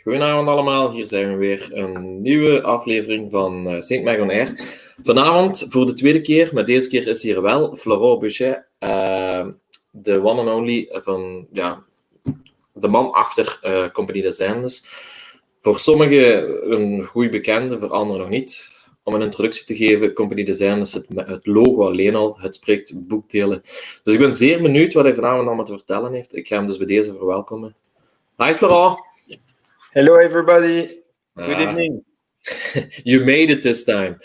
Goedenavond allemaal, hier zijn we weer. Een nieuwe aflevering van Saint Mag on Air. Vanavond voor de tweede keer, maar deze keer is hier wel Florent Beuchet, de one and only van de man achter Compagnie des Indes. Voor sommigen een goede bekende, voor anderen nog niet. Om een introductie te geven, Compagnie des Indes, het logo alleen al, het spreekt boekdelen. Dus ik ben zeer benieuwd wat hij vanavond allemaal te vertellen heeft. Ik ga hem dus bij deze verwelkomen. Hi Florent! Hello, everybody. Good evening. You made it this time.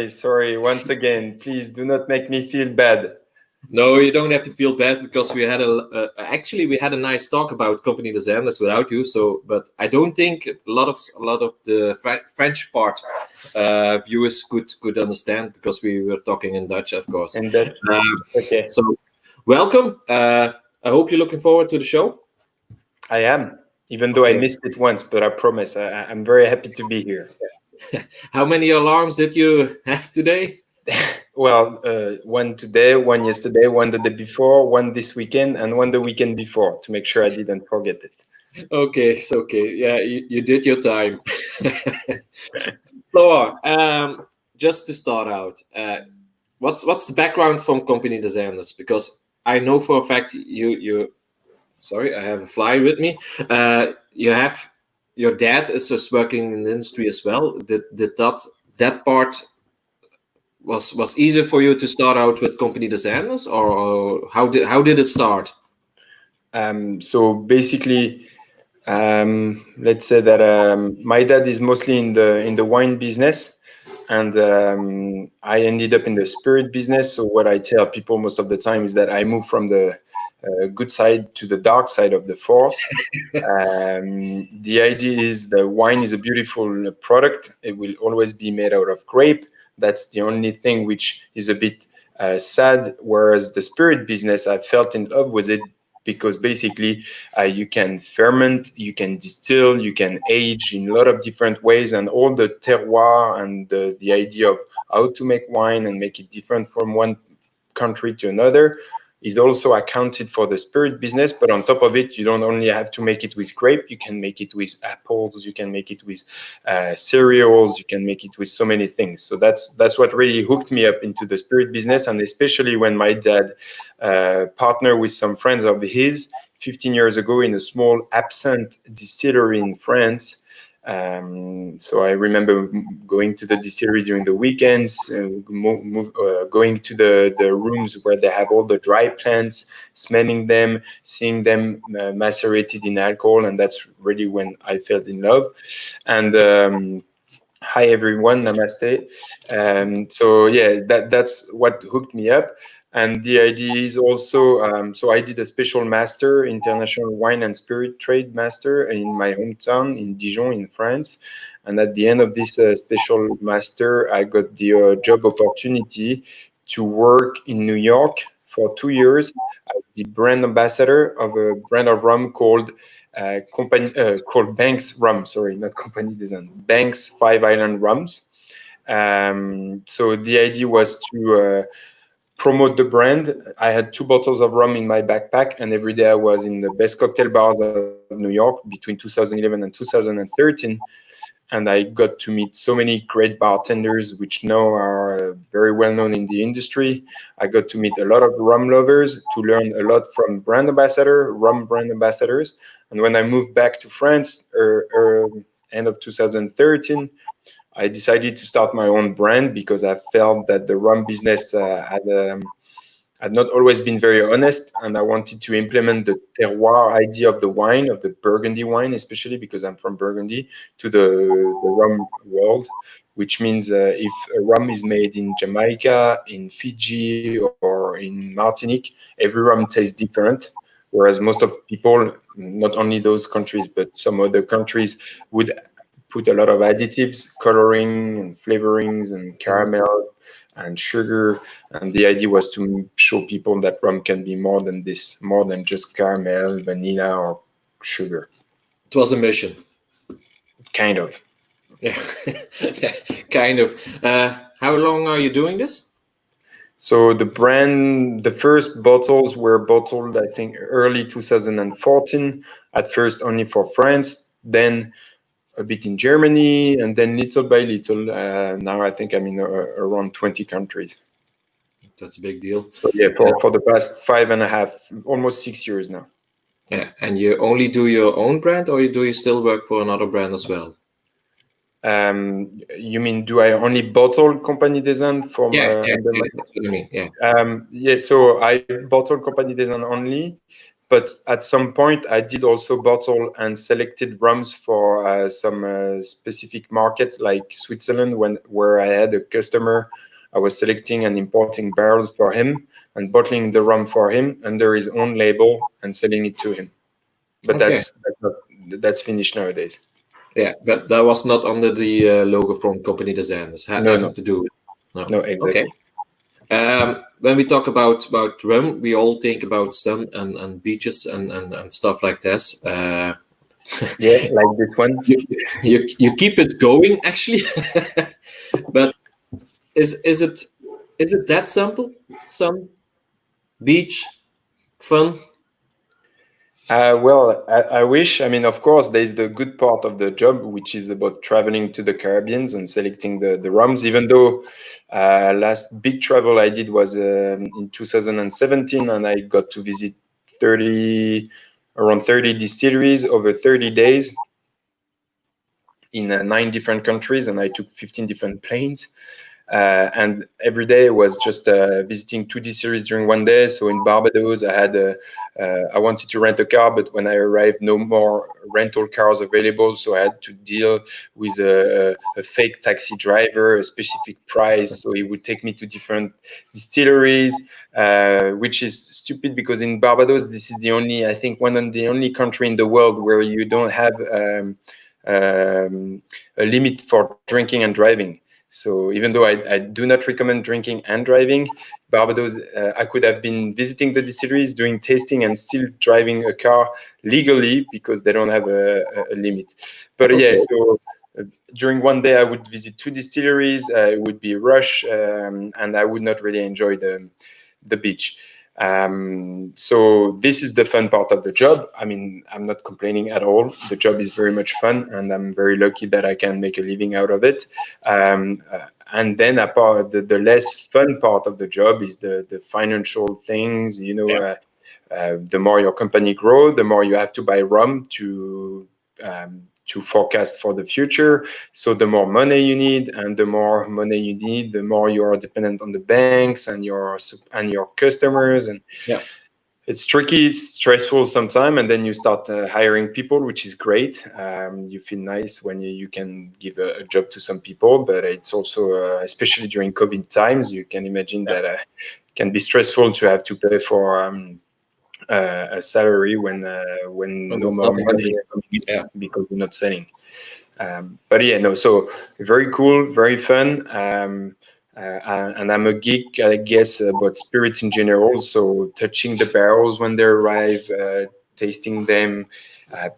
Sorry. Once again, please do not make me feel bad. No, you don't have to feel bad because we had a nice talk about Compagnie des Indes without you. So, but I don't think a lot of the French part viewers could understand because we were talking in Dutch, of course. In Dutch. Okay. So, welcome. I hope you're looking forward to the show. I am. Even though I missed it once, but I promise I'm very happy to be here. How many alarms did you have today? Well, one today, one yesterday, one the day before, one this weekend, and one the weekend before to make sure I didn't forget it. Okay, it's okay. Yeah, you did your time. Flora, just to start out, what's the background from Compagnie des Indes? Because I know for a fact you. Sorry, I have a fly with me. Your dad is working in the industry as well. Did that part was easier for you to start out with Compagnie des Indes, or how did it start? So basically, let's say that my dad is mostly in the wine business, and I ended up in the spirit business. So what I tell people most of the time is that I moved from the good side to the dark side of the force. The idea is the wine is a beautiful product. It will always be made out of grape. That's the only thing which is a bit sad. Whereas the spirit business, I felt in love with it because basically you can ferment, you can distill, you can age in a lot of different ways, and all the terroir and the idea of how to make wine and make it different from one country to another is also accounted for the spirit business. But on top of it, you don't only have to make it with grape, you can make it with apples, you can make it with cereals, you can make it with so many things. So that's what really hooked me up into the spirit business, and especially when my dad partnered with some friends of his 15 years ago in a small absinthe distillery in France. So I remember going to the distillery during the weekends, going to the rooms where they have all the dry plants, smelling them, seeing them macerated in alcohol, and that's really when I fell in love. And hi everyone, namaste. So yeah, that's what hooked me up. And the idea is also, so I did a special master, international wine and spirit trade master in my hometown in Dijon in France. And at the end of this special master, I got the job opportunity to work in New York for 2 years as the brand ambassador of a brand of rum called called Banks Rum. Sorry, not Compagnie des Indes. Banks Five Island Rums. So the idea was to promote the brand. I had 2 bottles of rum in my backpack, and every day I was in the best cocktail bars of New York between 2011 and 2013. And I got to meet so many great bartenders, which now are very well known in the industry. I got to meet a lot of rum lovers, to learn a lot from rum brand ambassadors. And when I moved back to France, end of 2013, I decided to start my own brand because I felt that the rum business had not always been very honest, and I wanted to implement the terroir idea of the wine, of the Burgundy wine, especially because I'm from Burgundy, to the rum world, which means if a rum is made in Jamaica, in Fiji, or in Martinique, every rum tastes different. Whereas most of people, not only those countries, but some other countries would put a lot of additives, coloring and flavorings and caramel and sugar. And the idea was to show people that rum can be more than this, more than just caramel, vanilla, or sugar. It was a mission. Kind of. Yeah, kind of. How long are you doing this? So the first bottles were bottled, I think, early 2014, at first only for France. then a bit in Germany, and then little by little. Now I think I'm in around 20 countries. That's a big deal. So yeah, for the past 5.5, almost 6 years now. Yeah, and you only do your own brand, or do you still work for another brand as well? You mean, do I only bottle Compagnie des Indes from? Yeah, that's what I mean. Yeah. Yeah. So I bottle Compagnie des Indes only, but at some point I did also bottle and selected rums for some specific markets like Switzerland, where I had a customer. I was selecting and importing barrels for him and bottling the rum for him under his own label and selling it to him. But Okay. that's finished nowadays. Yeah, but that was not under the logo from Compagnie des Indes. Had nothing to do with it. No, exactly. Okay. When we talk about rum, we all think about sun and beaches and stuff like this. Yeah, like this one. You keep it going actually, but is it that simple? Sun, beach, fun. Well, I wish. I mean, of course, there's the good part of the job, which is about traveling to the Caribbean and selecting the rums. Even though last big travel I did was in 2017, and I got to visit around 30 distilleries over 30 days in 9 different countries, and I took 15 different planes. And every day was just visiting 2 distilleries during one day. So in Barbados, I wanted to rent a car, but when I arrived, no more rental cars available. So I had to deal with a fake taxi driver, a specific price. So he would take me to different distilleries, which is stupid because in Barbados, this is I think one of the only country in the world where you don't have a limit for drinking and driving. So even though I do not recommend drinking and driving, Barbados, I could have been visiting the distilleries, doing tasting, and still driving a car legally because they don't have a limit. But Okay. yeah, so during one day I would visit 2 distilleries. It would be a rush, and I would not really enjoy the beach. So this is the fun part of the job. I mean, I'm not complaining at all. The job is very much fun, and I'm very lucky that I can make a living out of it. And then apart, the less fun part of the job is the financial things. The more your company grows, the more you have to buy rum to forecast for the future. So the more money you need, and the more money you need, the more you are dependent on the banks and your customers. And Yeah. it's tricky, it's stressful sometimes, and then you start hiring people, which is great. You feel nice when you can give a job to some people, but it's also, especially during COVID times, you can imagine that it can be stressful to have to pay for a salary when no more money is coming in because you're not selling. But yeah, no, so very cool, very fun. And I'm a geek, I guess, about spirits in general. So touching the barrels when they arrive, tasting them,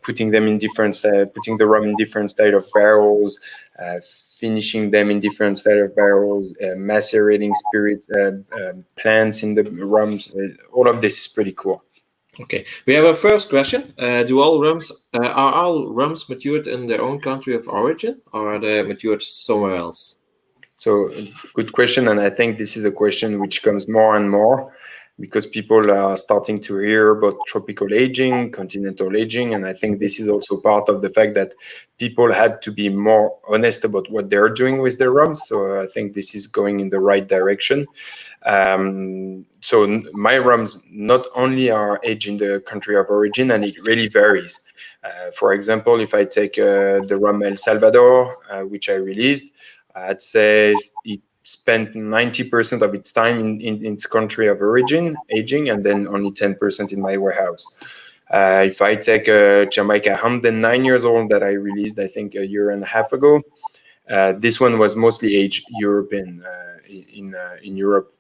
putting the rum in different style of barrels, finishing them in different style of barrels, macerating spirit plants in the rums. All of this is pretty cool. Okay, we have a first question. Are all rums matured in their own country of origin, or are they matured somewhere else? So good question, and I think this is a question which comes more and more because people are starting to hear about tropical aging, continental aging, and I think this is also part of the fact that people had to be more honest about what they're doing with their rums. So I think this is going in the right direction. So my rums not only are aged in the country of origin, and it really varies. For example, if I take the rum El Salvador, which I released, I'd say it spent 90% of its time in its country of origin, aging, and then only 10% in my warehouse. If I take Jamaica Hamden 9 years old that I released, I think a year and a half ago, this one was mostly aged European in Europe,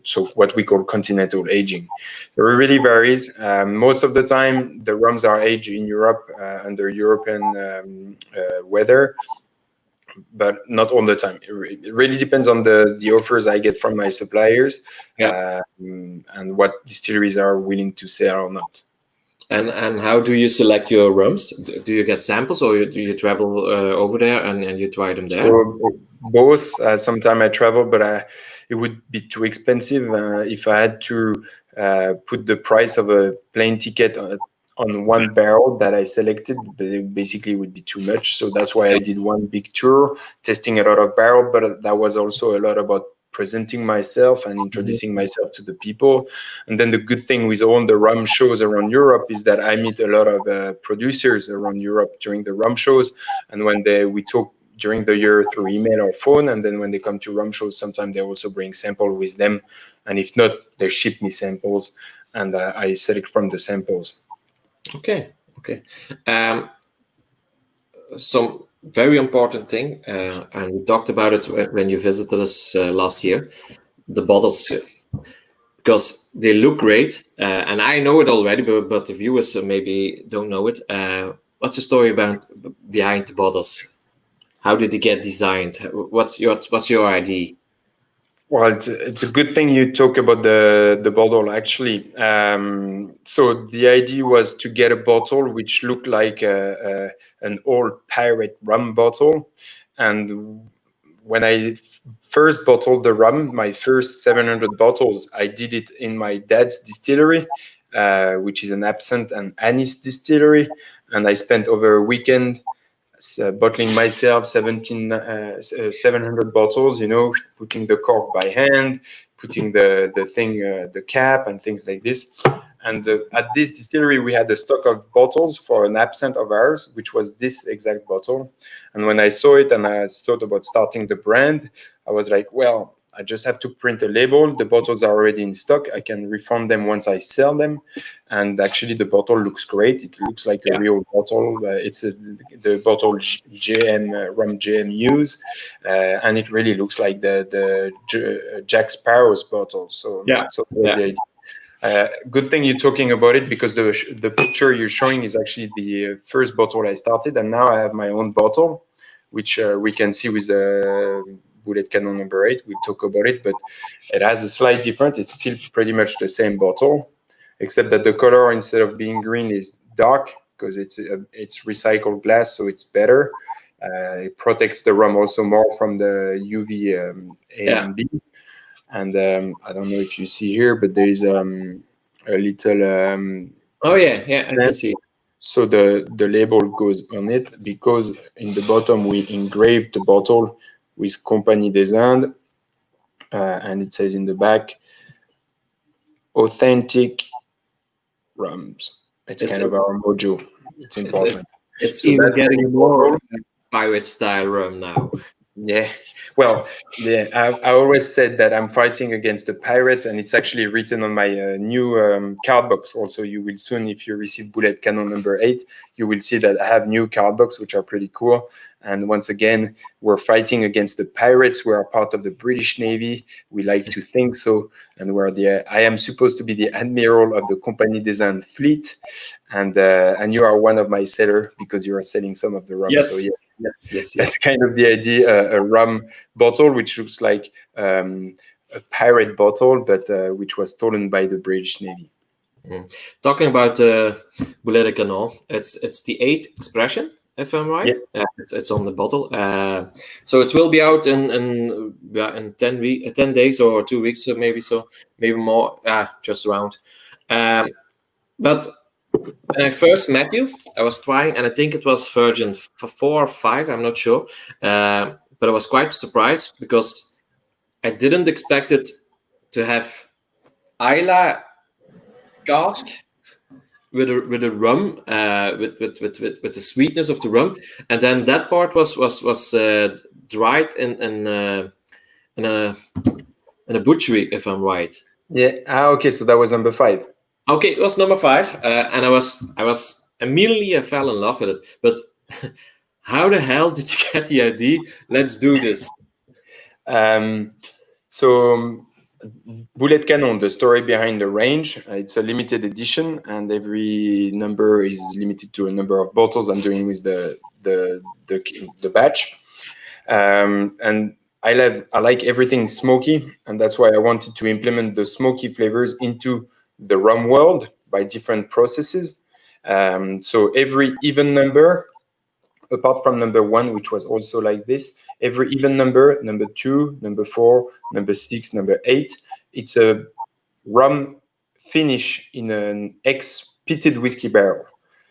so what we call continental aging. So it really varies. Most of the time, the rums are aged in Europe under European weather, but not all the time. It really depends on the offers I get from my suppliers, and what distilleries are willing to sell or not. And how do you select your rums? Do you get samples, or do you travel over there and you try them there? So both. Sometimes I travel, but it would be too expensive if I had to put the price of a plane ticket on one barrel that I selected. But it basically would be too much. So that's why I did one big tour, testing a lot of barrels. But that was also a lot about presenting myself and introducing myself to the people. And then the good thing with all the rum shows around Europe is that I meet a lot of producers around Europe during the rum shows. And when we talk during the year through email or phone, and then when they come to rum shows, sometimes they also bring sample with them. And if not, they ship me samples, and I select from the samples. Okay. Some very important thing, and we talked about it when you visited us last year, the bottles, because they look great, and I know it already, but the viewers maybe don't know it. What's the story behind the bottles? How did they get designed? What's your idea? Well, it's a good thing you talk about the bottle, actually. So the idea was to get a bottle which looked like an old pirate rum bottle. And when I first bottled the rum, my first 700 bottles, I did it in my dad's distillery, which is an absinthe and anise distillery. And I spent over a weekend bottling myself 700 bottles, putting the cork by hand, putting the cap and things like this. And at this distillery, we had a stock of bottles for an absinthe of ours, which was this exact bottle. And when I saw it and I thought about starting the brand, I was like, well, I just have to print a label. The bottles are already in stock. I can refund them once I sell them. And actually, the bottle looks great. It looks like a real bottle. It's the bottle rum JM use, and it really looks like the Jack Sparrow's bottle. So that's the idea. Good thing you're talking about it, because the picture you're showing is actually the first bottle I started, and now I have my own bottle, which we can see with the Bullet Cannon number 8. We talk about it, but it has a slight difference. It's still pretty much the same bottle, except that the color, instead of being green, is dark, because it's recycled glass, so it's better. It protects the rum also more from the UV A and B. And I don't know if you see here, but there is a little. I can see. So the label goes on it, because in the bottom we engraved the bottle with Compagnie des Indes, and it says in the back, authentic rums. It's kind of our mojo. It's important. It's so even getting more pirate style rum now. Yeah. Well, I always said that I'm fighting against the pirate, and it's actually written on my new card box. Also, you will soon, if you receive Bullet Cannon number 8, you will see that I have new card box, which are pretty cool. And once again, we're fighting against the pirates. We are part of the British Navy. We like to think so. And I am supposed to be the admiral of the Compagnie des Indes fleet. And you are one of my sellers, because you are selling some of the rum. Yes. So Yes. That's kind of the idea. A rum bottle, which looks like a pirate bottle, but which was stolen by the British Navy. Talking about Bullet Cannon, it's the 8th expression, if I'm right. Yeah. It's on the bottle. So it will be out in 10 days or 2 weeks, maybe more. Just around. But when I first met you, I was trying, and I think it was version 4 or 5. I'm not sure, but I was quite surprised, because I didn't expect it to have Isla cask with a rum, with the sweetness of the rum, and then that part was dried in a butchery, if I'm right. Yeah. Okay. So that was number 5. Okay, it was number 5, and I was immediately I fell in love with it. But how the hell did you get the idea? Let's do this. So Bullet Cannon, the story behind the range, it's a limited edition, and every number is limited to a number of bottles. I'm doing with the batch, and I like everything smoky, and that's why I wanted to implement the smoky flavors into the rum world by different processes. So every even number, apart from number 1, which was also like this, every even number, number 2, number 4, number 6, number 8, it's a rum finish in an ex-pitted whiskey barrel.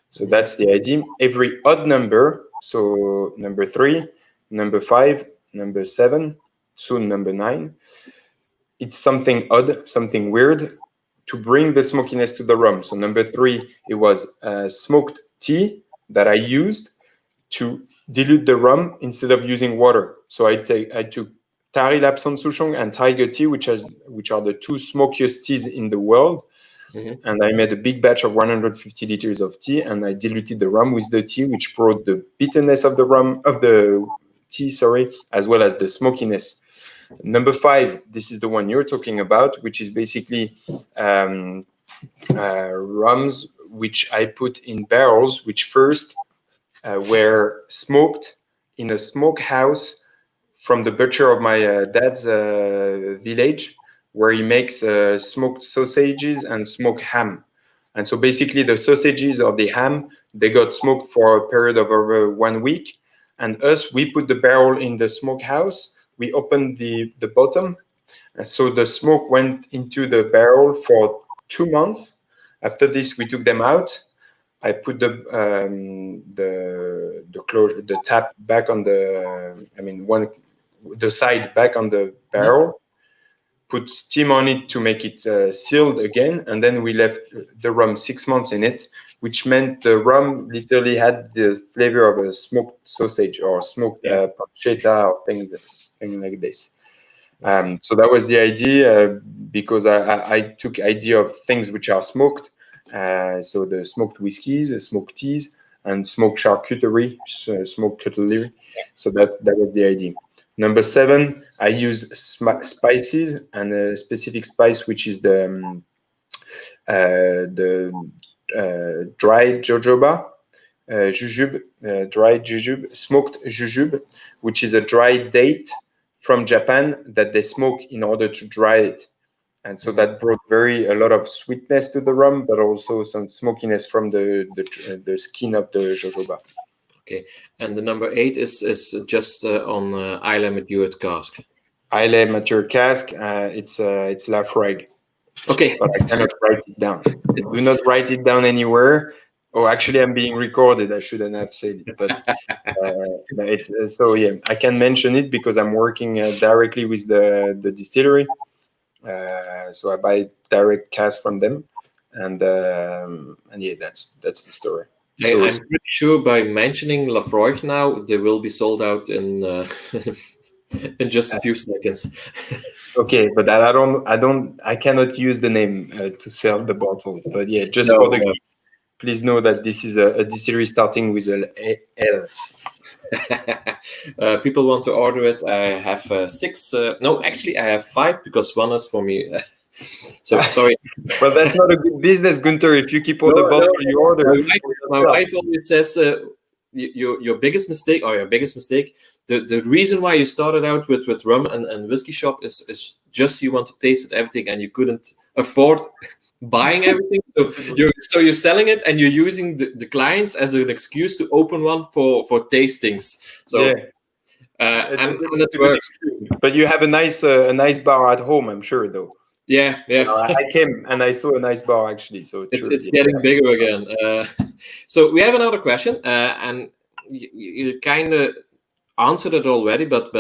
So that's the idea. Every odd number, so number 3, number 5, number 7, soon number 9, it's something odd, something weird to bring the smokiness to the rum. So number 3, it was smoked tea that I used to dilute the rum instead of using water. So I took Tari Lapsang Souchong and Tiger tea, which are the 2 smokiest teas in the world. And I made a big batch of 150 liters of tea, and I diluted the rum with the tea, which brought the bitterness of the tea, as well as the smokiness. Number 5, this is the one you're talking about, which is basically rums which I put in barrels, which first were smoked in a smokehouse from the butcher of my dad's village, where he makes smoked sausages and smoked ham. And so basically the sausages or the ham, they got smoked for a period of over 1 week. And we put the barrel in the smokehouse. We opened the bottom. And so the smoke went into the barrel for 2 months. After this, we took them out. I put the closure, the tap back on the side back on the barrel, put steam on it to make it sealed again, and then we left the rum 6 months in it, which meant the rum literally had the flavor of a smoked sausage or smoked pancetta or thing like this. So that was the idea, because I took idea of things which are smoked, so the smoked whiskeys, smoked teas, and smoked charcuterie, smoked cutlery. So that was the idea. Number 7, I use spices, and a specific spice, which is the dried jojoba, jujube, dried jujube, smoked jujube, which is a dried date from Japan that they smoke in order to dry it. And so that brought a lot of sweetness to the rum, but also some smokiness from the skin of the jojoba. Okay, and the number 8 is just on Islay matured cask. Islay matured cask. It's Lafroig. Okay, but I cannot write it down. Do not write it down anywhere. Oh, actually, I'm being recorded. I shouldn't have said it, but it's so yeah. I can mention it because I'm working directly with the distillery. So I buy direct cask from them, and yeah, that's the story. I'm pretty sure by mentioning Lafroig now, they will be sold out in in just a few seconds. Okay, but I cannot use the name to sell the bottle. But yeah, just for the kids, please know that this is a distillery starting with an L. People want to order it. I have 6. No, actually, I have 5 because one is for me. So sorry. But that's not a good business, Gunther. If you keep all the bottles you order. My wife always says your biggest mistake, the reason why you started out with rum and whiskey shop is just you want to taste everything and you couldn't afford buying everything. So you're selling it and you're using the clients as an excuse to open one for tastings. So yeah. And that works. But you have a nice bar at home, I'm sure, though. Yeah. I came and I saw a nice bar actually, so it's getting bigger again. So we have another question, and you kind of answered it already, but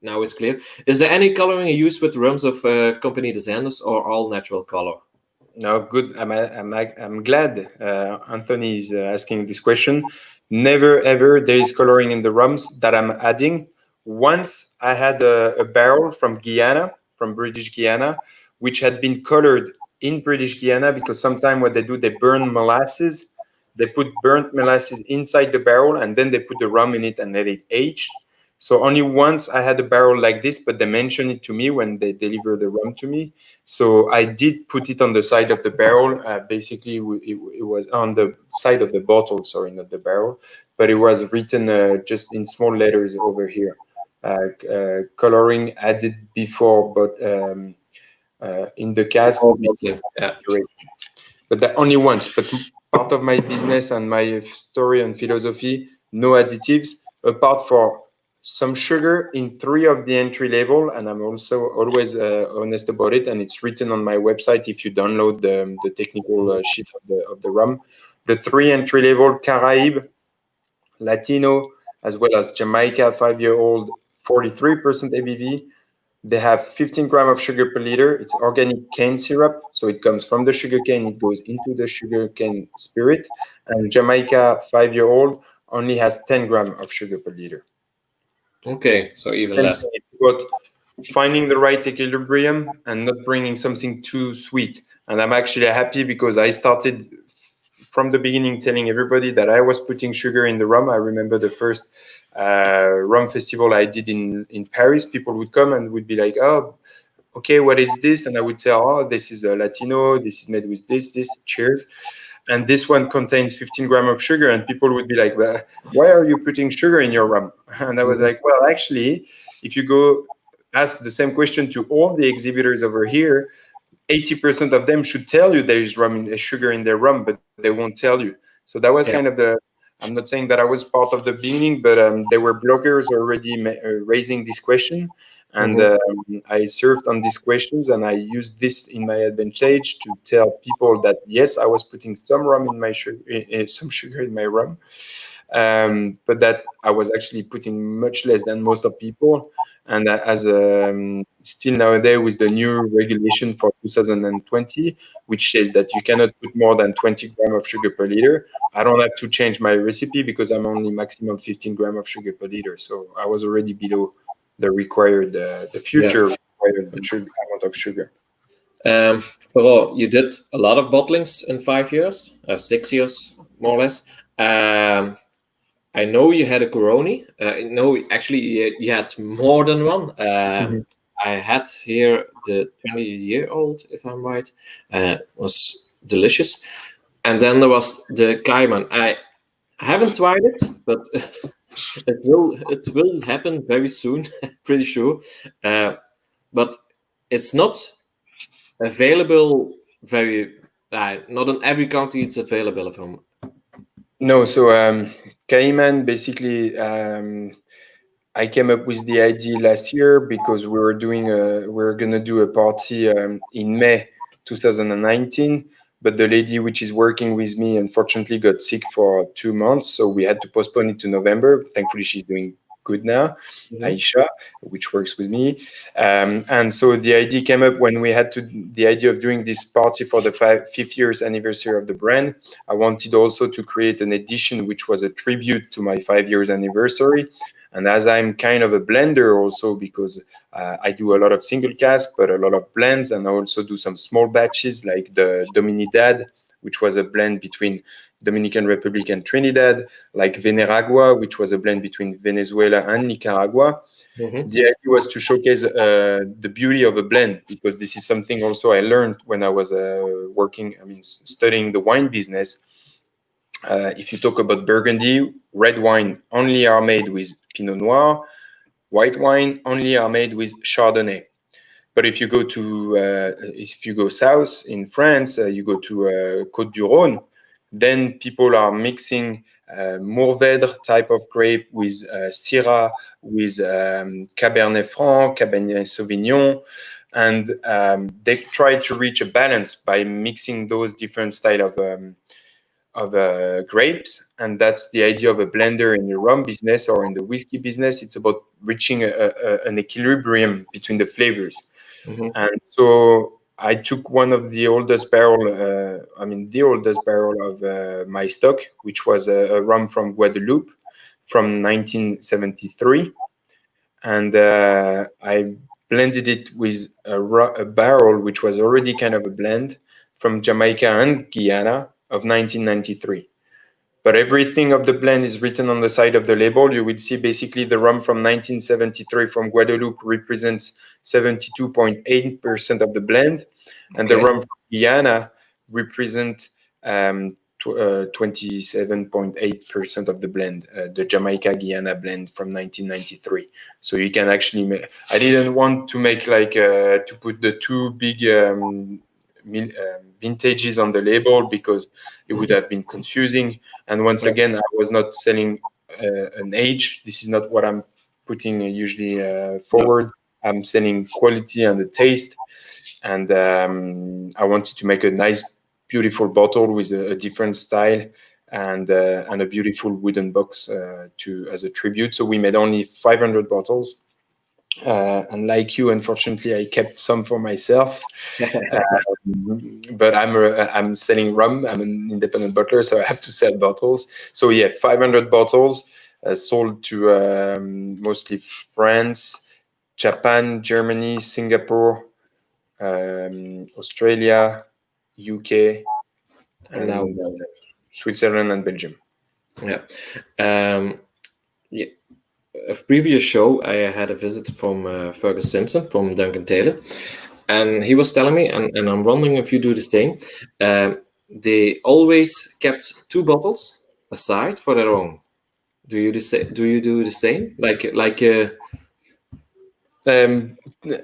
now it's clear. Is there any coloring used with rums of Compagnie des Indes or all natural color? No, good. I'm glad Anthony is asking this question. Never ever there is coloring in the rums that I'm adding. Once I had a barrel from British Guiana, which had been colored in British Guiana because sometimes what they do, they burn molasses. They put burnt molasses inside the barrel and then they put the rum in it and let it age. So only once I had a barrel like this, but they mentioned it to me when they deliver the rum to me. So I did put it on the side of the barrel. Basically, it was on the side of the bottle, sorry, not the barrel, but it was written just in small letters over here. Coloring added before, but in the cask. Yeah. But that only once. But part of my business and my story and philosophy, no additives, apart for some sugar in 3 of the entry level, and I'm also always honest about it, and it's written on my website if you download the technical sheet of the rum. The 3 entry level, Caraïbe, Latino, as well as Jamaica 5-year-old, 43% ABV. They have 15 grams of sugar per liter. It's organic cane syrup, so it comes from the sugar cane. It goes into the sugar cane spirit. And Jamaica 5-year-old only has 10 grams of sugar per liter. Okay, so even less. It's about finding the right equilibrium and not bringing something too sweet. And I'm actually happy because I started from the beginning telling everybody that I was putting sugar in the rum. I remember the first rum festival I did in Paris. People would come and would be like, "Oh, okay, what is this?" And I would tell, "Oh, this is a Latino. This is made with this. Cheers." And this one contains 15 grams of sugar. And people would be like, "Well, why are you putting sugar in your rum?" And I was like, "Well, actually, if you go ask the same question to all the exhibitors over here, 80% of them should tell you there is sugar in their rum, but they won't tell you." So that was kind of the. I'm not saying that I was part of the beginning, but there were bloggers already raising this question, and I served on these questions, and I used this in my advantage to tell people that yes, I was putting some rum in my some sugar in my rum, but that I was actually putting much less than most of people. And as still nowadays with the new regulation for 2020, which says that you cannot put more than 20 grams of sugar per liter, I don't have to change my recipe because I'm only maximum 15 grams of sugar per liter. So I was already below the required, the future required amount of sugar. Florent, you did a lot of bottlings in 5 years, 6 years, more or less. I know you had a Coroni. No, actually, you had more than one. I had here the 20-year-old, if I'm right. Was delicious. And then there was the Cayman. I haven't tried it, but it will happen very soon, pretty sure. But it's not available very. Not in every country it's available from. No, so Cayman basically. I came up with the idea last year because we were gonna do a party in May 2019, but the lady which is working with me unfortunately got sick for 2 months, so we had to postpone it to November. Thankfully, she's doing good now, Aisha, which works with me, and so the idea came up when we had the idea of doing this party for the 5th years anniversary of the brand. I wanted also to create an edition which was a tribute to my 5 years anniversary. And as I'm kind of a blender also, because I do a lot of single cask, but a lot of blends, and I also do some small batches like the Dominidad, which was a blend between Dominican Republic and Trinidad, like Veneragua, which was a blend between Venezuela and Nicaragua. The idea was to showcase the beauty of a blend, because this is something also I learned when I was studying the wine business. If you talk about Burgundy, red wine only are made with Pinot Noir, white wine only are made with Chardonnay. But if you go south in France, you go to Côte du Rhône, then people are mixing Mourvèdre type of grape with Syrah, with Cabernet Franc, Cabernet Sauvignon, and they try to reach a balance by mixing those different style of grapes. And that's the idea of a blender in the rum business or in the whiskey business. It's about reaching an equilibrium between the flavors. And so I took one of the oldest barrel of my stock, which was a rum from Guadeloupe from 1973, and I blended it with a barrel which was already kind of a blend from Jamaica and Guyana of 1993. But everything of the blend is written on the side of the label. You will see basically the rum from 1973 from Guadeloupe represents 72.8% of the blend, and the rum from Guyana represents 27.8% of the blend, the Jamaica Guyana blend from 1993. So you can actually I didn't want to make to put the two big vintages on the label because it would have been confusing. And once again, I was not selling an age. This is not what I'm putting usually forward. I'm selling quality and the taste. And I wanted to make a nice, beautiful bottle with a different style and a beautiful wooden box as a tribute. So we made only 500 bottles. And like you, unfortunately, I kept some for myself. But I'm selling rum. I'm an independent bottler, so I have to sell bottles. So yeah, 500 bottles sold to mostly France, Japan, Germany, Singapore, Australia, UK, And now, Switzerland and Belgium. yeah. Yeah. A previous show, I had a visit from Fergus Simpson from Duncan Taylor, and he was telling me, and I'm wondering if you do the same. They always kept 2 bottles aside for their own. Do you do the same?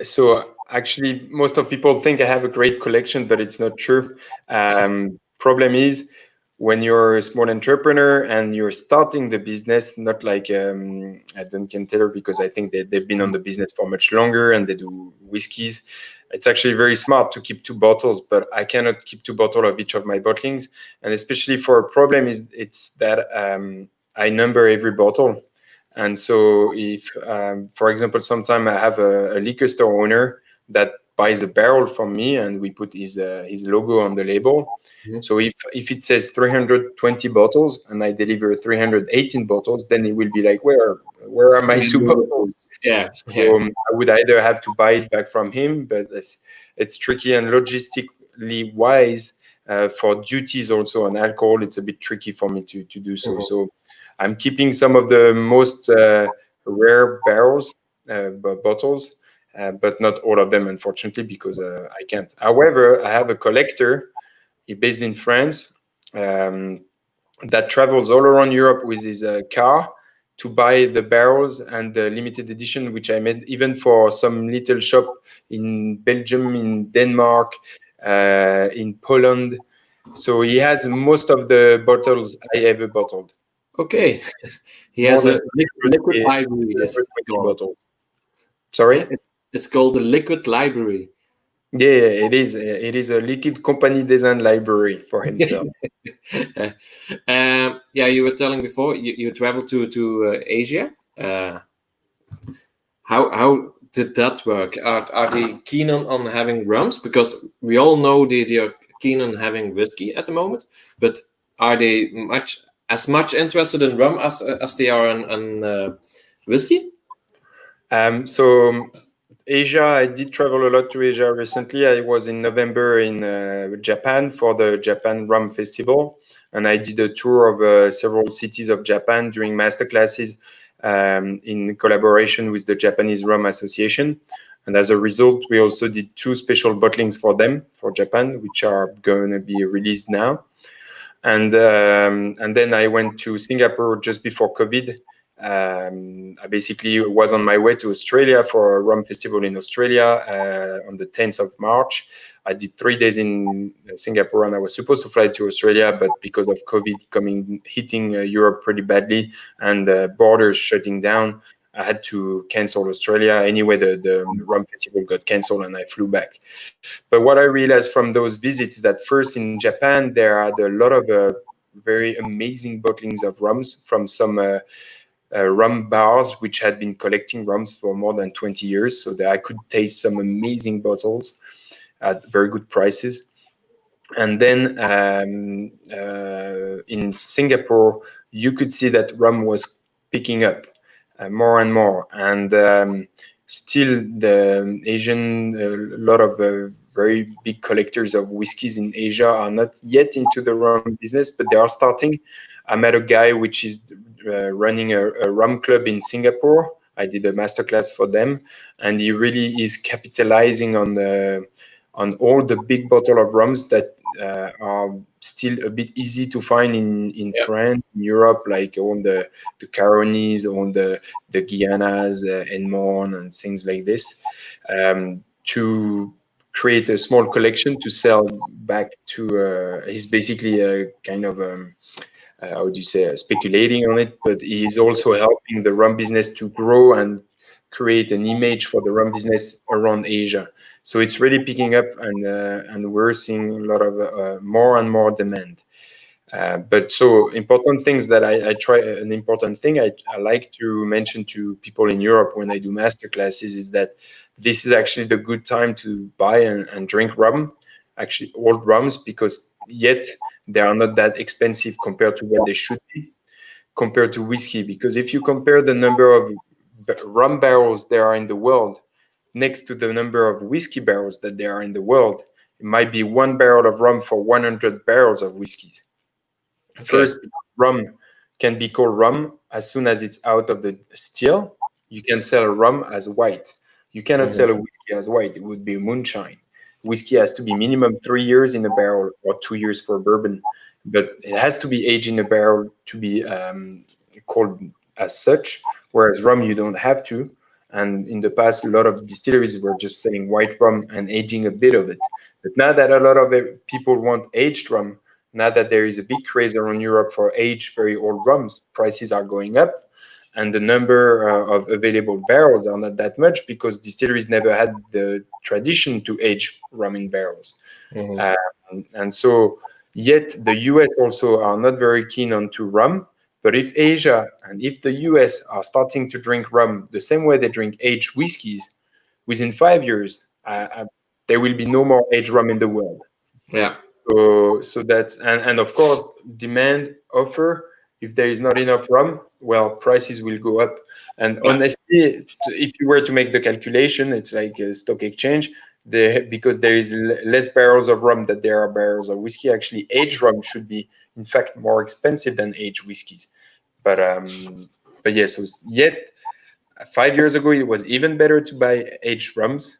So actually, most of people think I have a great collection, but it's not true. Problem is, when you're a small entrepreneur and you're starting the business, not like at Duncan Taylor, because I think they've been on the business for much longer and they do whiskeys. It's actually very smart to keep 2 bottles, but I cannot keep 2 bottles of each of my bottlings. And especially for a problem it's that I number every bottle. And so if, for example, sometime I have a liquor store owner that buys a barrel from me and we put his logo on the label. Mhm. So if it says 320 bottles and I deliver 318 bottles, then it will be like, where are my 2 bottles? Yeah. So I would either have to buy it back from him, but it's tricky, and logistically wise, for duties also on alcohol, it's a bit tricky for me to do so. Mhm. So I'm keeping some of the most rare barrels, bottles, but not all of them, unfortunately, because I can't. However, I have a collector. He's based in France, that travels all around Europe with his car to buy the barrels and the limited edition, which I made even for some little shop in Belgium, in Denmark, in Poland. So he has most of the bottles I ever bottled. Okay. He More has than a liquid library. This is 120 called. bottles. Sorry? It's called the liquid library. Yeah, it is. It is a liquid company design library for himself. Yeah, you were telling before you traveled to Asia. How did that work? Are they keen on having rums? Because we all know they are keen on having whiskey at the moment, but are they as much interested in rum as they are in whiskey? So Asia, I did travel a lot to Asia recently. I was in November in Japan for the Japan Rum Festival, and I did a tour of several cities of Japan during master classes in collaboration with the Japanese Rum Association. And as a result, we also did 2 special bottlings for them for Japan, which are going to be released now. And then I went to Singapore just before COVID. I basically was on my way to Australia for a rum festival in Australia on the 10th of March. I did 3 days in Singapore, and I was supposed to fly to Australia, but because of COVID hitting Europe pretty badly and borders shutting down, I had to cancel Australia. Anyway, the rum festival got canceled and I flew back. But what I realized from those visits is that first in Japan, there are a lot of very amazing bottlings of rums from some rum bars which had been collecting rums for more than 20 years, so that I could taste some amazing bottles at very good prices. And then in Singapore, you could see that rum was picking up more and more. And still, the Asian, a lot of very big collectors of whiskeys in Asia are not yet into the rum business, but they are starting. I met a guy which is running a rum club in Singapore. I did a masterclass for them, and he really is capitalizing on all the big bottle of rums that are still a bit easy to find in Yeah. France, in Europe, like all the Caronis, all the Guianas, Enmorn, and things like this, to create a small collection to sell back to. He's basically a kind of how do you say, speculating on it, but he's also helping the rum business to grow and create an image for the rum business around Asia. So it's really picking up, and we're seeing a lot of more and more demand. But so important things that I try, an important thing I like to mention to people in Europe when I do master classes is that this is actually the good time to buy and drink rum, actually old rums, because yet they are not that expensive compared to what they should be, compared to whiskey. Because if you compare the number of rum barrels there are in the world next to the number of whiskey barrels that there are in the world, it might be 1 barrel of rum for 100 barrels of whiskeys. Okay. First, rum can be called rum as soon as it's out of the still. You can sell rum as white. You cannot sell a whiskey as white. It would be moonshine. Whiskey has to be minimum 3 years in a barrel or 2 years for bourbon, but it has to be aged in a barrel to be called as such. Whereas rum, you don't have to. And in the past, a lot of distilleries were just selling white rum and aging a bit of it. But now that a lot of people want aged rum, now that there is a big craze around Europe for aged, very old rums, prices are going up, and the number of available barrels are not that much because distilleries never had the tradition to age rum in barrels. And so, yet the US also are not very keen on to rum. But if Asia and if the US are starting to drink rum the same way they drink aged whiskeys, within 5 years, there will be no more aged rum in the world. Yeah. So that's, and of course, demand, offer. If there is not enough rum, well, prices will go up. And honestly, if you were to make the calculation, it's like a stock exchange. Because there is less barrels of rum than there are barrels of whiskey. Actually, aged rum should be, in fact, more expensive than aged whiskeys. But yes, yet 5 years ago, it was even better to buy aged rums,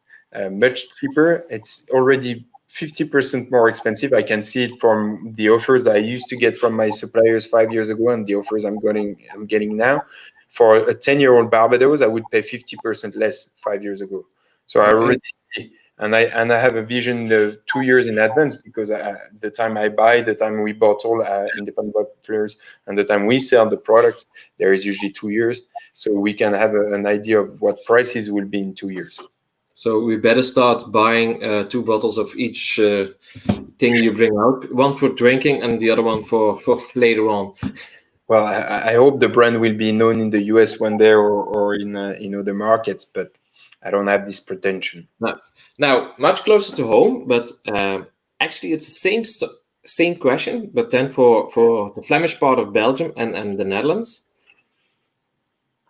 much cheaper. It's already 50% more expensive. I can see it from the offers I used to get from my suppliers 5 years ago and the offers I'm getting now. For a 10-year-old Barbados, I would pay 50% less 5 years ago. So I already see, and I have a vision 2 years in advance, because the time I buy, the time we bottle independent bottlers, and the time we sell the product, there is usually 2 years. So we can have an idea of what prices will be in 2 years. So we better start buying 2 bottles of each thing you bring out, one for drinking and the other one for later on. Well, I hope the brand will be known in the US one day, or in other markets, but I don't have this pretension. Now, much closer to home, but actually it's the same question, but then for the Flemish part of Belgium and the Netherlands.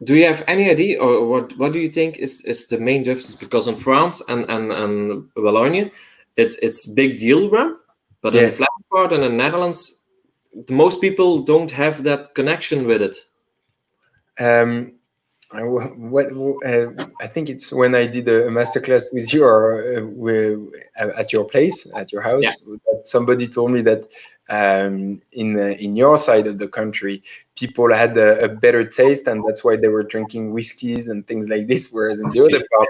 Do you have any idea, or what do you think is the main difference? Because in France and Wallonia, it's big deal rum, but in the Flemish part and the Netherlands, most people don't have that connection with it. I think it's when I did a masterclass with you, or at your place, at your house, that somebody told me that in your side of the country, people had a better taste, and that's why they were drinking whiskeys and things like this, whereas in the other part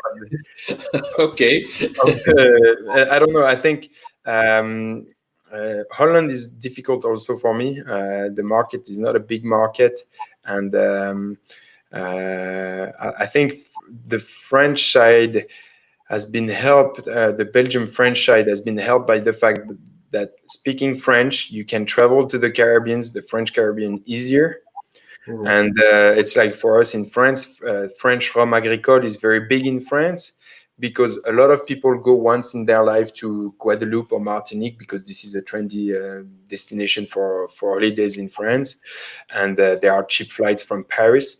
I don't know. I think Holland is difficult also for me. The market is not a big market, and I think the French side has been helped. The Belgian French side has been helped by the fact that speaking French, you can travel to the Caribbean, the French Caribbean, easier. And it's like for us in France, French Rhum Agricole is very big in France, because a lot of people go once in their life to Guadeloupe or Martinique, because this is a trendy destination for holidays in France, and there are cheap flights from Paris.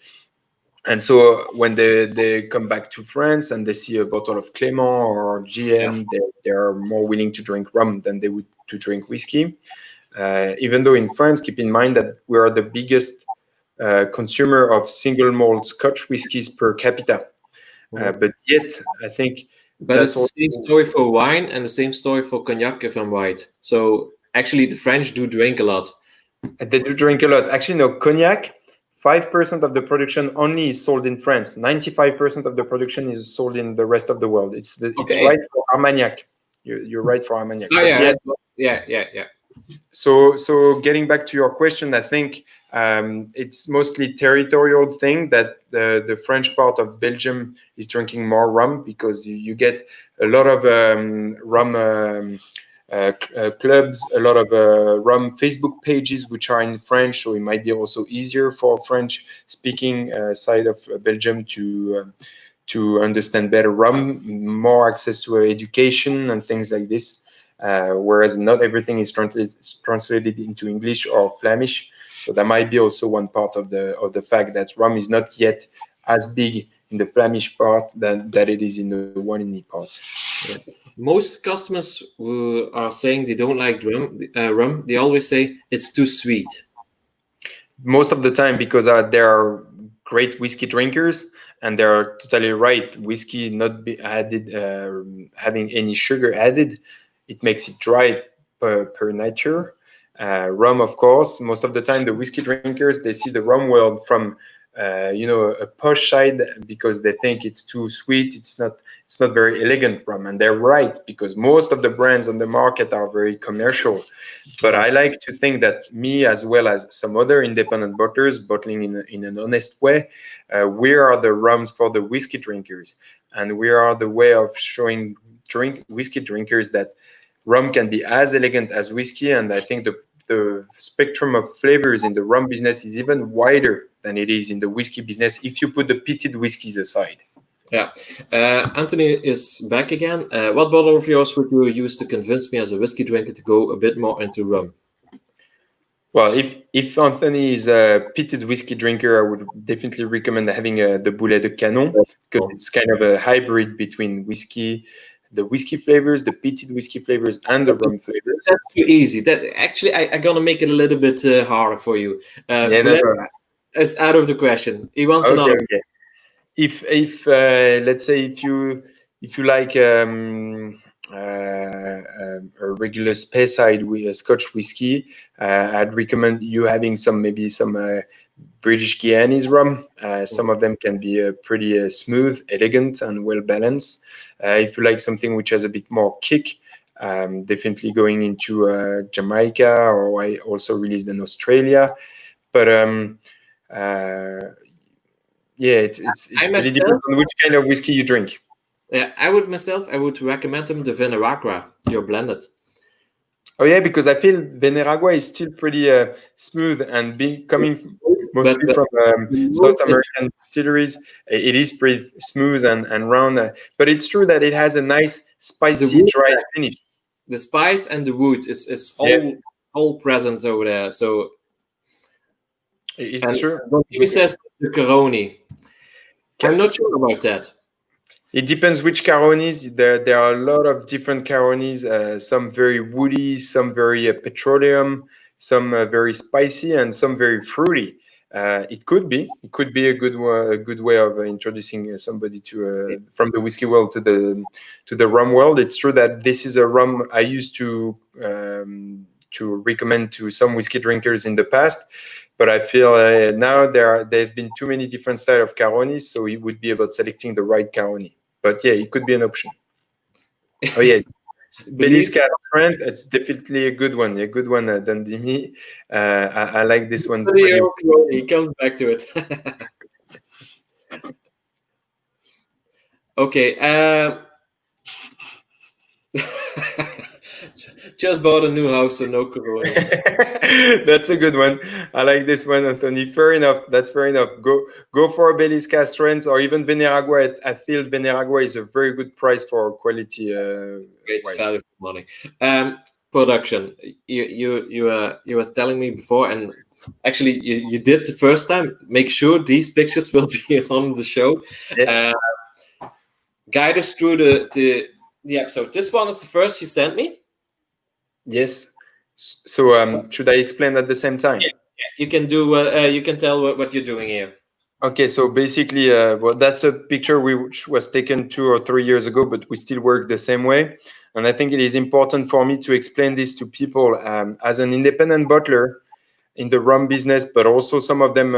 And so when they come back to France and they see a bottle of Clément or GM, they are more willing to drink rum than they would to drink whiskey. Even though in France, keep in mind that we are the biggest consumer of single malt Scotch whiskies per capita. But yet, I think that's the same story for wine and the same story for cognac, if I'm right. So actually, the French do drink a lot. They do drink a lot. Actually, no, cognac, 5% of the production only is sold in France. 95% of the production is sold in the rest of the world. It's right for Armagnac. You're right for Armagnac. Oh, But yeah. So getting back to your question, I think it's mostly territorial thing that the French part of Belgium is drinking more rum, because you get a lot of rum clubs, a lot of rum Facebook pages which are in French, so it might be also easier for French speaking side of Belgium to understand better rum, more access to education and things like this. Whereas not everything is translated into English or Flemish. So that might be also one part of the fact that rum is not yet as big in the Flemish part that it is in the Wallonie part. Yeah. Most customers who are saying they don't like rum, they always say it's too sweet. Most of the time, because there are great whiskey drinkers, and they're totally right. Whiskey not be added, having any sugar added, it makes it dry per nature. Rum, of course, most of the time the whiskey drinkers, they see the rum world from a posh side, because they think it's too sweet. It's not very elegant rum, and they're right, because most of the brands on the market are very commercial. But I like to think that me, as well as some other independent bottlers, bottling in an honest way, we are the rums for the whiskey drinkers, and we are the way of showing whiskey drinkers that rum can be as elegant as whiskey. And I think the spectrum of flavors in the rum business is even wider than it is in the whiskey business, if you put the peated whiskeys aside. Yeah. Anthony is back again. What bottle of yours would you use to convince me as a whiskey drinker to go a bit more into rum? Well, if Anthony is a peated whiskey drinker, I would definitely recommend having the Boulet de Canon, because it's kind of a hybrid between the whiskey flavors, the peated whiskey flavors, and the rum flavors. That's too easy. That actually, I'm gonna make it a little bit harder for you. It's out of the question. He wants another. Okay. If let's say if you like a regular Speyside with a Scotch whiskey, I'd recommend you having maybe some British Guianese rum. Some of them can be pretty smooth, elegant, and well balanced. If you like something which has a bit more kick, definitely going into Jamaica, or I also released in Australia. But it's really depends on which kind of whiskey you drink. Yeah, I would recommend them the Veneragua, your blended. Oh yeah, because I feel Veneragua is still pretty smooth, and coming mostly from South American distilleries, it is pretty smooth and round. But it's true that it has a nice spicy, dry finish. The spice and the wood is all present over there. So it's true. He says the Caroni. I'm not sure about that. It depends which Caronis. There are a lot of different Caronis. Some very woody, some very petroleum, some very spicy, and some very fruity. It could be a good way of introducing somebody to from the whiskey world to the rum world. It's true that this is a rum I used to recommend to some whiskey drinkers in the past. But I feel now there've been too many different styles of Caronis, so it would be about selecting the right Caroni. But yeah, it could be an option. Oh yeah, Baileys Cask Strength, it's definitely a good one. Dundee. I like this one. He comes back to it. Okay. Just bought a new house, so no Corona. That's a good one. I like this one, Anthony. Fair enough. That's fair enough. Go for a Baileys Cask Strength or even Veneragua. I feel Veneragua is a very good price for quality. Great value for money. Production. You were telling me before, and actually you did the first time. Make sure these pictures will be on the show. Yeah. Guide us through the episode. This one is the first you sent me. Yes. So should I explain at the same time? Yeah. You can do. You can tell what you're doing here. Okay, so basically, well, that's a picture which was taken 2 or 3 years ago, but we still work the same way. And I think it is important for me to explain this to people as an independent bottler in the rum business, but also some of them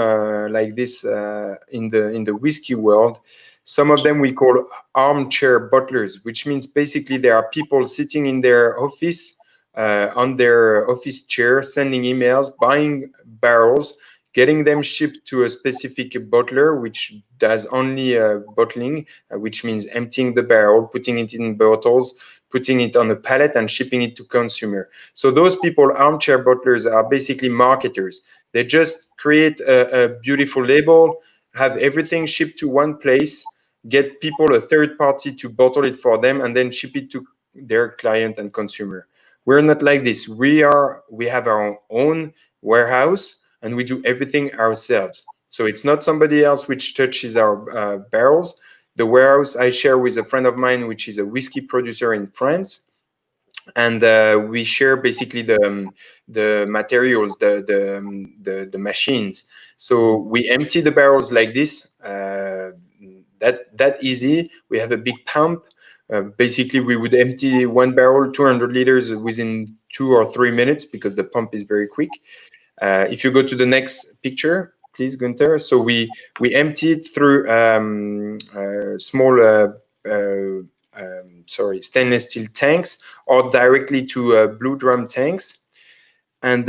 like this in the whiskey world. Some of them we call armchair bottlers, which means basically there are people sitting in their office, on their office chair, sending emails, buying barrels, getting them shipped to a specific bottler, which does only bottling, which means emptying the barrel, putting it in bottles, putting it on a pallet and shipping it to consumer. So those people, armchair bottlers, are basically marketers. They just create a beautiful label, have everything shipped to one place, get people, a third party, to bottle it for them, and then ship it to their client and consumer. We're not like this. We have our own warehouse and we do everything ourselves. So it's not somebody else which touches our barrels. The warehouse I share with a friend of mine, which is a whiskey producer in France, and we share basically the materials, the machines. So we empty the barrels like this. That easy. We have a big pump. Basically, we would empty one barrel, 200 liters, within 2 or 3 minutes because the pump is very quick. If you go to the next picture, please, Gunther. So we empty it through small stainless steel tanks or directly to blue drum tanks. And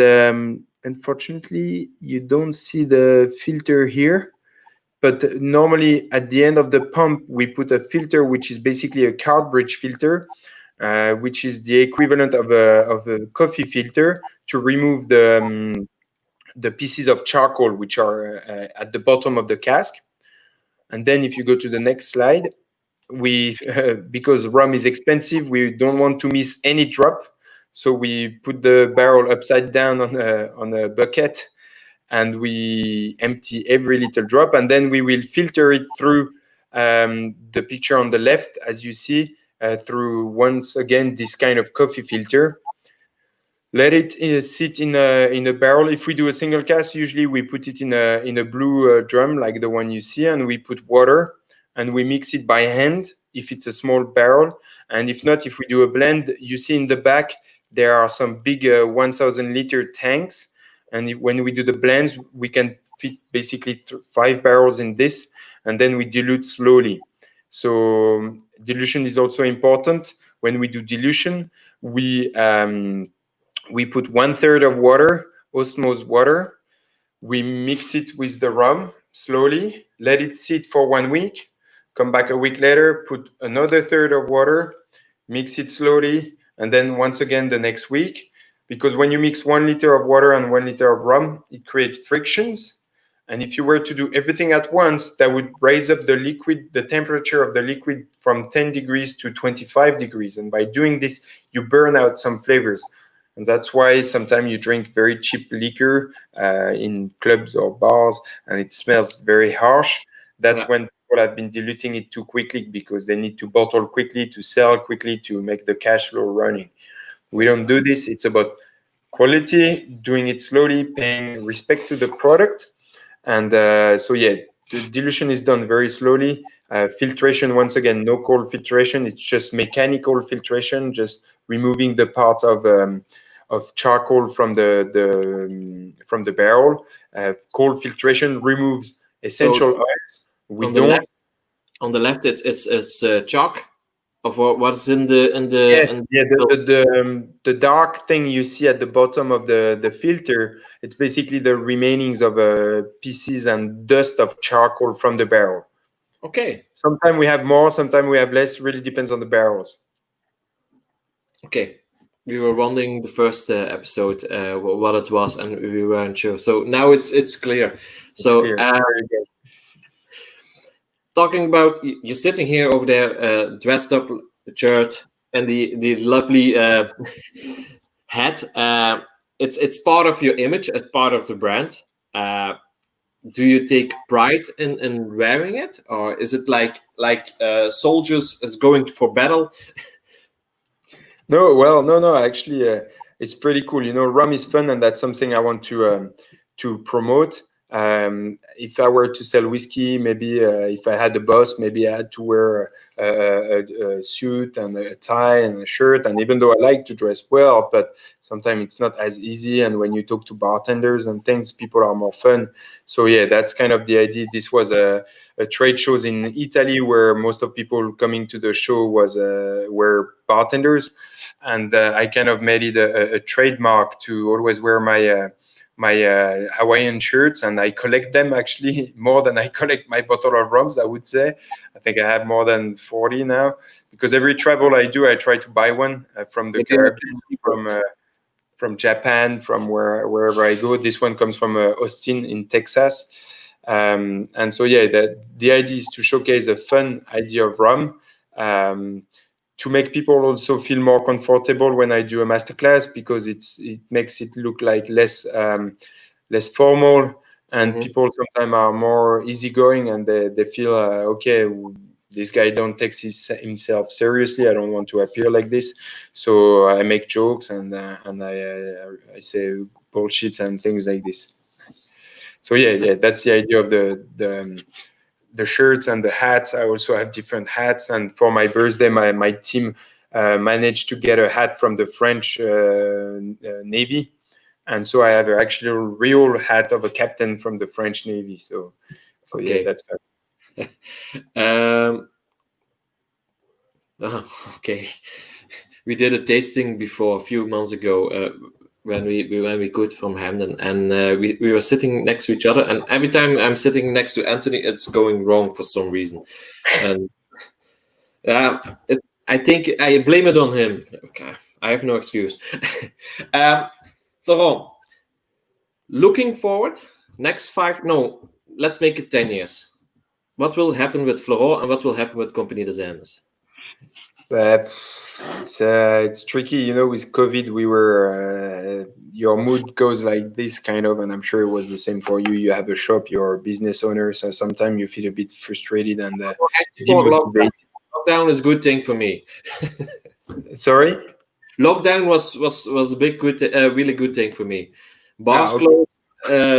unfortunately, you don't see the filter here. But normally at the end of the pump, we put a filter, which is basically a cartridge filter, which is the equivalent of a coffee filter, to remove the pieces of charcoal which are at the bottom of the cask. And then if you go to the next slide, we because rum is expensive, we don't want to miss any drop. So we put the barrel upside down on a bucket, and we empty every little drop, and then we will filter it through the picture on the left, as you see, through, once again, this kind of coffee filter. Let it sit in a barrel. If we do a single cask, usually we put it in a blue drum like the one you see, and we put water and we mix it by hand if it's a small barrel. And if not, if we do a blend, you see in the back there are some big 1,000 liter tanks. And when we do the blends, we can fit basically 5 barrels in this, and then we dilute slowly. So dilution is also important. When we do dilution, we put 1/3 of water, osmosis water. We mix it with the rum slowly, let it sit for 1 week, come back a week later, put another third of water, mix it slowly, and then once again the next week. Because when you mix 1 liter of water and 1 liter of rum, it creates frictions. And if you were to do everything at once, that would raise up the temperature of the liquid from 10 degrees to 25 degrees. And by doing this, you burn out some flavors. And that's why sometimes you drink very cheap liquor in clubs or bars, and it smells very harsh. That's when people have been diluting it too quickly, because they need to bottle quickly, to sell quickly, to make the cash flow running. We don't do this. It's about quality, doing it slowly, paying respect to the product. And so, yeah, the dilution is done very slowly. Filtration, once again, no cold filtration. It's just mechanical filtration, just removing the part of charcoal from the barrel. Cold filtration removes essential oils. On the left, it's chalk. Of what's in the the dark thing you see at the bottom of the filter, it's basically the remainings of pieces and dust of charcoal from the barrel. Okay. Sometimes we have more, sometimes we have less. Really depends on the barrels. Okay. We were wondering the first episode what it was, and we weren't sure. So now it's clear. So talking about you sitting here over there, dressed up, the shirt and the lovely hat. It's part of your image, it's part of the brand. Do you take pride in wearing it, or is it like soldiers is going for battle? No. Actually, it's pretty cool. Rum is fun, and that's something I want to promote. If I were to sell whiskey, maybe if I had a boss, maybe I had to wear a suit and a tie and a shirt. And even though I like to dress well, but sometimes it's not as easy. And when you talk to bartenders and things, people are more fun. So yeah, that's kind of the idea. This was a trade shows in Italy where most of people coming to the show were bartenders, and I kind of made it a trademark to always wear my Hawaiian shirts, and I collect them actually more than I collect my bottle of rums, I would say. I think I have more than 40 now, because every travel I do, I try to buy one from the Caribbean, from Japan, from wherever I go. This one comes from Austin in Texas. And so, yeah, the idea is to showcase a fun idea of rum, to make people also feel more comfortable when I do a masterclass, because it makes it look like less formal, and people sometimes are more easygoing, and they feel okay, this guy don't take himself seriously. I don't want to appear like this, so I make jokes and I say bullshits and things like this. So yeah, that's the idea of the shirts and the hats. I also have different hats, and for my birthday, my team managed to get a hat from the French Navy, and so I have actually a real hat of a captain from the French Navy. So Okay. yeah, that's okay. We did a tasting before a few months ago when we could from Hamden, and we were sitting next to each other, and every time I'm sitting next to Anthony, it's going wrong for some reason, and I think I blame it on him. Okay, I have no excuse. Florent, looking forward, let's make it 10 years. What will happen with Florent, and what will happen with Compagnie des Indes? It's tricky, with COVID, we were your mood goes like this kind of, and I'm sure it was the same for you. You have a shop, you're a business owner, so sometimes you feel a bit frustrated and demotivated. Lockdown is a good thing for me. Sorry? Lockdown was a big really good thing for me. Bars closed,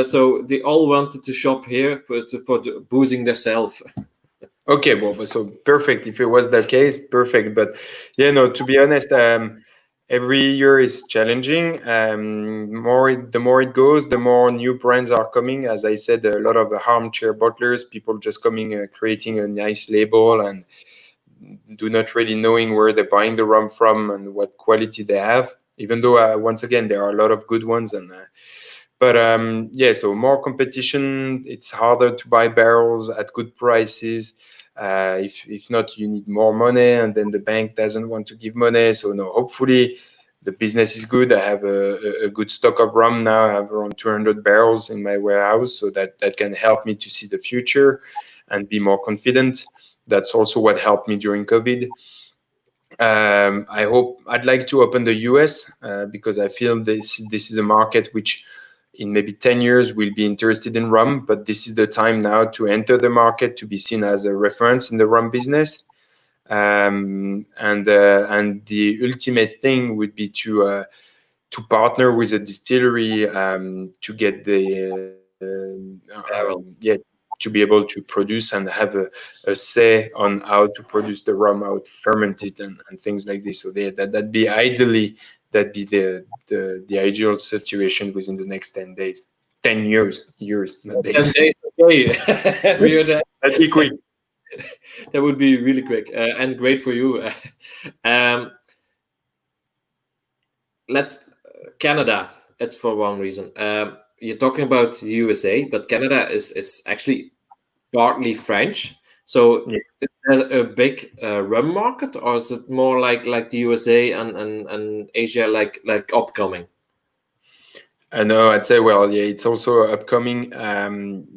so they all wanted to shop here for boozing themselves. Okay, well, so perfect. If it was the case, perfect. But yeah, no, to be honest, every year is challenging. The more it goes, the more new brands are coming. As I said, a lot of armchair bottlers, people just coming, creating a nice label and do not really knowing where they're buying the rum from and what quality they have. Even though, once again, there are a lot of good ones. But yeah, so more competition. It's harder to buy barrels at good prices. If not, you need more money, and then the bank doesn't want to give money. So no, hopefully the business is good. I have a good stock of rum now. I have around 200 barrels in my warehouse, so that can help me to see the future and be more confident. That's also what helped me during COVID. I'd like to open the US because I feel this is a market which in maybe 10 years will be interested in rum, but this is the time now to enter the market, to be seen as a reference in the rum business. And the ultimate thing would be to partner with a distillery to get to be able to produce and have a say on how to produce the rum, how to ferment it, and things like this. So that'd be ideally, that'd be the ideal situation within the next 10 days. 10 years, not days. 10 days, okay. That'd be quick. That would be really quick and great for you. Canada. It's for one reason. You're talking about the USA, but Canada is actually partly French. So is there a big rum market, or is it more like the USA and Asia, like upcoming? No, I'd say, well, yeah, it's also upcoming.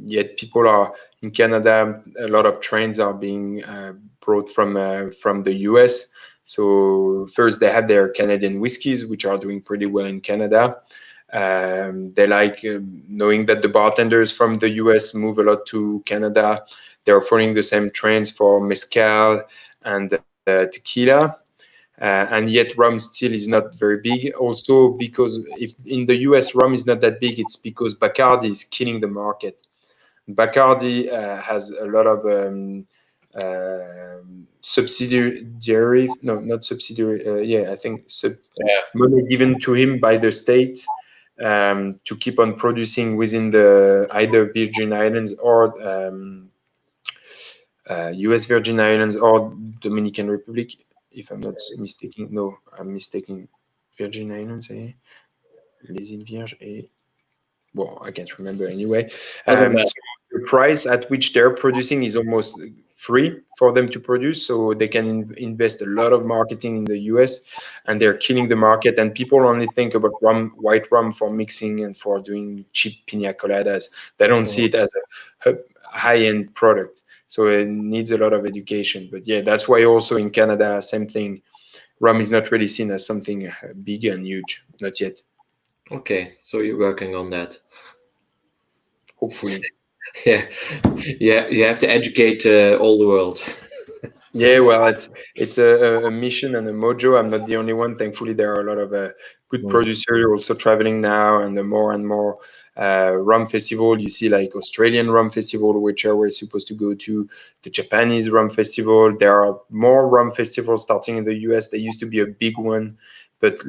Yet people are in Canada. A lot of trains are being brought from the US. So first they have their Canadian whiskeys, which are doing pretty well in Canada. They like knowing that the bartenders from the US move a lot to Canada. They're following the same trends for mezcal and tequila. And yet rum still is not very big. Also, because if in the US rum is not that big, it's because Bacardi is killing the market. Bacardi has a lot of subsidiary, no, not subsidiary, yeah, I think money given to him by the state to keep on producing within the either Virgin Islands or US Virgin Islands or Dominican Republic, if I'm not mistaken. No, I'm mistaken. Virgin Islands, les îles Vierges, well, I can't remember anyway. So the price at which they're producing is almost free for them to produce, so they can invest a lot of marketing in the US, and they're killing the market. And people only think about rum, white rum, for mixing and for doing cheap pina coladas. They don't see it as a high-end product, so it needs a lot of education. But yeah, that's why also in Canada, same thing. Rum is not really seen as something big and huge, not yet. Okay, so you're working on that. Hopefully. Yeah, you have to educate all the world. Yeah, well, it's a mission and a mojo. I'm not the only one. Thankfully, there are a lot of good producers also traveling now, and the more and more rum festival. You see, like Australian rum festival, which we're supposed to go to, the Japanese rum festival. There are more rum festivals starting in the US. There used to be a big one, but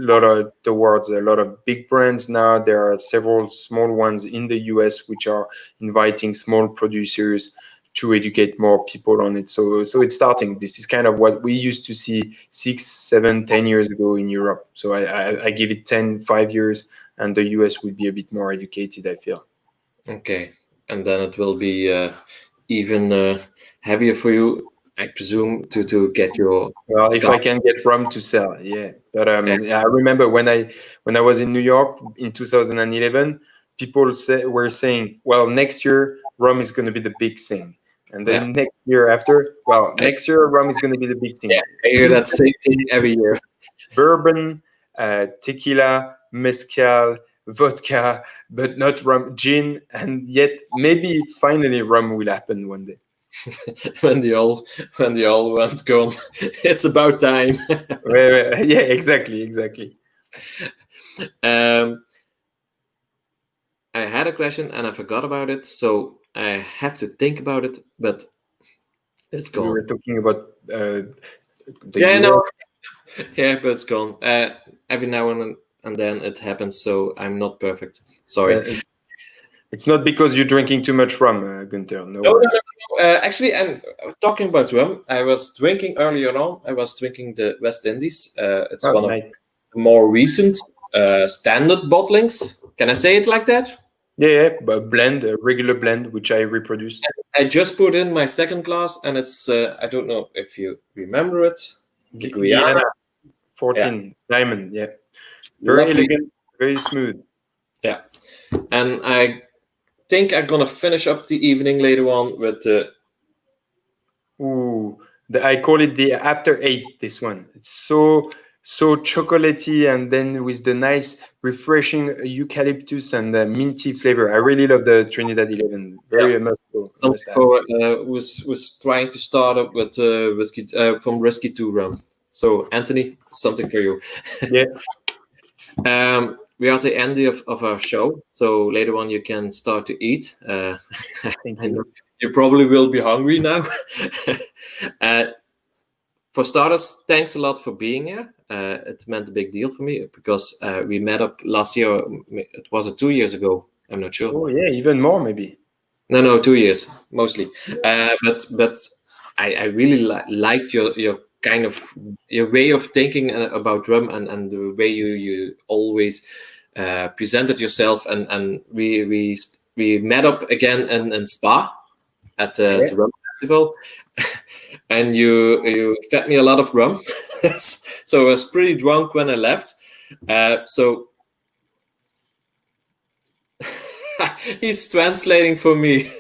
towards a lot of big brands now. There are several small ones in the US which are inviting small producers to educate more people on it. So it's starting. This is kind of what we used to see 6, 7, 10 years ago in Europe. So I give it 5 years, and the US will be a bit more educated, I feel. Okay, and then it will be even heavier for you, I presume, to get your. Well, if I can get rum to sell, yeah. But I remember when I was in New York in 2011, people were saying, well, next year rum is going to be the big thing. And then next year after, well, next year rum is going to be the big thing. Yeah, I hear that same thing every year. Bourbon, tequila, mezcal, vodka, but not rum, gin, and yet maybe finally rum will happen one day. when they all went gone, it's about time. Yeah, exactly. I had a question and I forgot about it, so I have to think about it, but it's gone. We were talking about yeah, but it's gone. Every now and then it happens, so I'm not perfect. Sorry. It's not because you're drinking too much rum, Gunther. No. Actually, I'm talking about rum. I was drinking earlier on. I was drinking the West Indies. It's one of the more recent standard bottlings. Can I say it like that? Yeah, but a regular blend, which I reproduced. I just put in my second glass, and it's, I don't know if you remember it. The Guyana 14 diamond, yeah. Very elegant, very smooth. Yeah. And I think I'm going to finish up the evening later on with I call it the after 8, this one. It's so chocolatey, and then with the nice refreshing eucalyptus and the minty flavor. I really love the Trinidad 11. Very was trying to start up with whiskey from Risky 2 rum. So Anthony, something for you. Yeah. We are at the end of our show, so later on you can start to eat. Thank you. You probably will be hungry now. For starters, thanks a lot for being here. It meant a big deal for me because we met up last year. It was 2 years ago. I'm not sure. Oh yeah, even more maybe. No, 2 years mostly. But I really liked your kind of your way of thinking about rum and the way you always presented yourself. And we met up again in Spa at the rum festival. And you fed me a lot of rum, so I was pretty drunk when I left. So he's translating for me.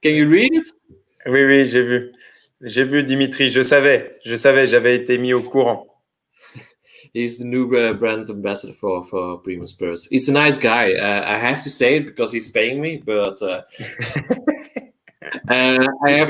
Can you read it? Oui, j'ai vu Dimitri. Je savais, j'avais été mis au courant. He's the new brand ambassador for Premium Spirits. He's a nice guy. I have to say it because he's paying me, but. I have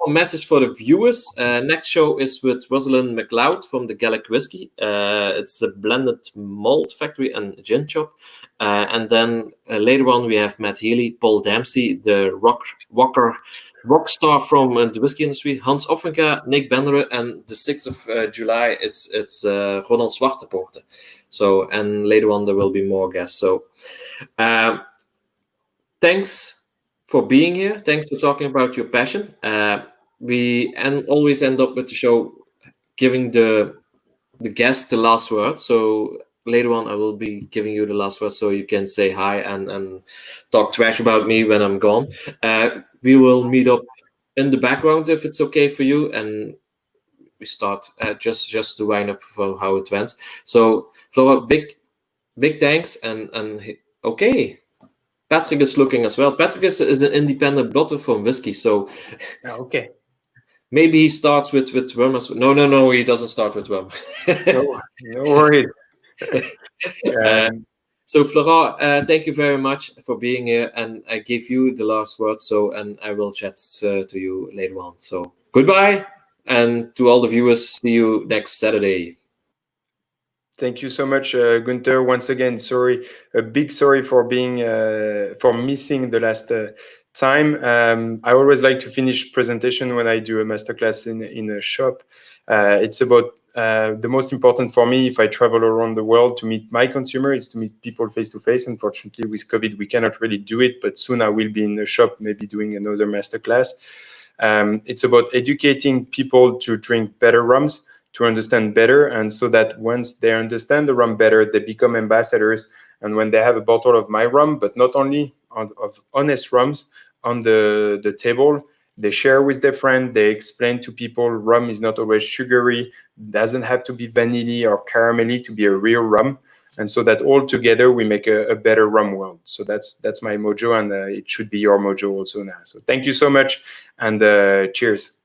one message for the viewers. Next show is with Rosalind McLeod from the Gaelic Whiskey. It's the Blended Malt Factory and Gin Shop. And then later on, we have Matt Healy, Paul Dempsey, the rock star from the whiskey industry, Hans Offenka, Nick Bendere, and the 6th of July, it's Ronald Zwartepoorte. So, and later on, there will be more guests. So, thanks for being here. Thanks for talking about your passion. We always end up with the show giving the guest the last word. So later on, I will be giving you the last word so you can say hi and talk trash about me when I'm gone. We will meet up in the background if it's okay for you, and we start just to wind up for how it went. So Flora, big thanks, and okay. Patrick is looking as well. Patrick is an independent bottler from whiskey, so okay. Maybe he starts with rum as well. No, he doesn't start with rum. no worries. So Florent, thank you very much for being here, and I give you the last word. So, and I will chat to you later on. So goodbye, and to all the viewers, see you next Saturday. Thank you so much, Gunther. Once again, sorry, a big sorry for being for missing the last time. I always like to finish presentation when I do a masterclass in a shop. It's about the most important for me if I travel around the world to meet my consumer is to meet people face to face. Unfortunately, with COVID, we cannot really do it, but soon I will be in the shop, maybe doing another masterclass. It's about educating people to drink better rums, to understand better, and so that once they understand the rum better, they become ambassadors. And when they have a bottle of my rum, but not only of honest rums on the table, they share with their friend, they explain to people rum is not always sugary, doesn't have to be vanilla or caramelly to be a real rum. And so that all together we make a better rum world. So that's my mojo, and it should be your mojo also now. So thank you so much, and cheers.